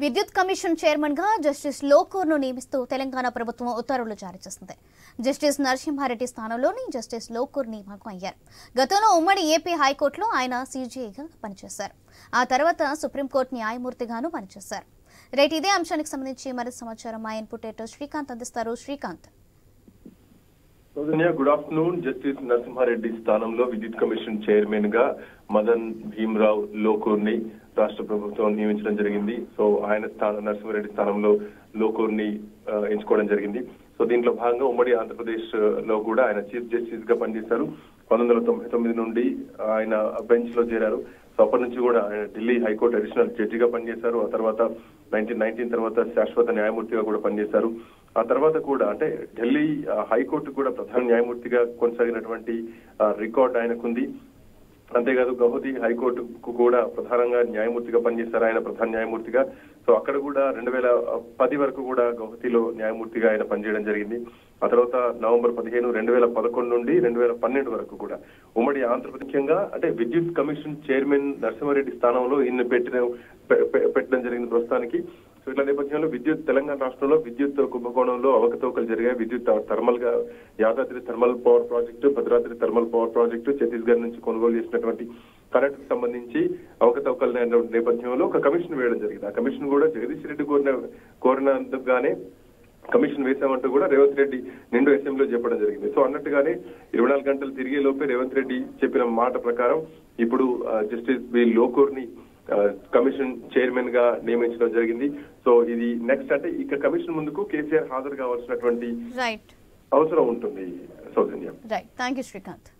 విద్యుత్ commission chairman గా justice లోకూర్ను నియమిస్తూ తెలంగాణ ప్రభుత్వం ఉత్తర్వులు జారీ చేసింది. జస్టిస్ నరసింహారెడ్డి స్థానంలోని జస్టిస్ లోకూర్ నియామకం అయ్యారు. గతంలో ఉమ్మడి ఏపీ హైకోర్టులో ఆయన సీజేఐగా పనిచేశారు. ఆ తర్వాత సుప్రీంకోర్టు న్యాయమూర్తిగాను పనిచేశారు. రైట్, ఇదే అంశానికి సంబంధించి మరింత సమాచారం మా ఇన్పుట్ ఎడిటర్ శ్రీకాంత్ అందిస్తారు. Srikanth. Good afternoon. Justice Narasimha Reddy స్థానంలో విద్యుత్ కమిషన్ చైర్మన్ గా మదన్ భీమరావు లోకూర్ ని రాష్ట్ర ప్రభుత్వం నియమించడం జరిగింది. సో ఆయన నరసింహారెడ్డి స్థానంలో లోకూర్ ని ఎంచుకోవడం జరిగింది. సో దీంట్లో భాగంగా ఉమ్మడి ఆంధ్రప్రదేశ్ లో కూడా ఆయన చీఫ్ జస్టిస్ గా పనిచేశారు. 1999 నుండి ఆయన బెంచ్ లో చేరారు. సో అప్పటి నుంచి కూడా ఆయన ఢిల్లీ హైకోర్టు అడిషనల్ జడ్జిగా పనిచేశారు. ఆ తర్వాత 1919 తర్వాత శాశ్వత న్యాయమూర్తిగా కూడా పనిచేశారు. ఆ తర్వాత కూడా అంటే ఢిల్లీ హైకోర్టు కూడా ప్రధాన న్యాయమూర్తిగా కొనసాగినటువంటి రికార్డ్ ఆయనకుంది. అంతేకాదు గౌహతి హైకోర్టుకు కూడా ప్రధానంగా న్యాయమూర్తిగా పనిచేశారు ఆయన, ప్రధాన న్యాయమూర్తిగా. సో అక్కడ కూడా 2010 వరకు కూడా గౌహతిలో న్యాయమూర్తిగా ఆయన పనిచేయడం జరిగింది. ఆ తర్వాత నవంబర్ 15, 2011 నుండి 2012 వరకు కూడా ఉమ్మడి ఆంధ్రప్రదేశంగా అంటే విద్యుత్ కమిషన్ చైర్మన్ నరసింహారెడ్డి స్థానంలో ఈయన పెట్టడం జరిగింది ప్రస్తుతానికి. సో ఇట్లా నేపథ్యంలో తెలంగాణ రాష్ట్రంలో విద్యుత్ కుంభకోణంలో అవకతవకలు జరిగాయి. విద్యుత్ థర్మల్ గా Yadadri thermal power project, Bhadradri thermal power project, Chhattisgarh నుంచి కొనుగోలు చేసినటువంటి కరెంటుకు సంబంధించి అవకతవకల నేపథ్యంలో ఒక కమిషన్ వేయడం జరిగింది. ఆ కమిషన్ కూడా జగదీష్ రెడ్డి కోరినందుకుగానే కమిషన్ వేశామంటూ కూడా రేవంత్ రెడ్డి నిండు అసెంబ్లీలో చెప్పడం జరిగింది. సో అన్నట్టుగానే 24 గంటలు తిరిగే లోపే రేవంత్ రెడ్డి చెప్పిన మాట ప్రకారం ఇప్పుడు జస్టిస్ బి లోకూర్ ని కమిషన్ చైర్మన్ గా నియమించడం జరిగింది. సో ఇది నెక్స్ట్ అంటే ఇక కమిషన్ ముందుకు కేసీఆర్ హాజరు కావాల్సినటువంటి అవసరం ఉంటుంది. సౌజన్య. Right, thank you Srikanth.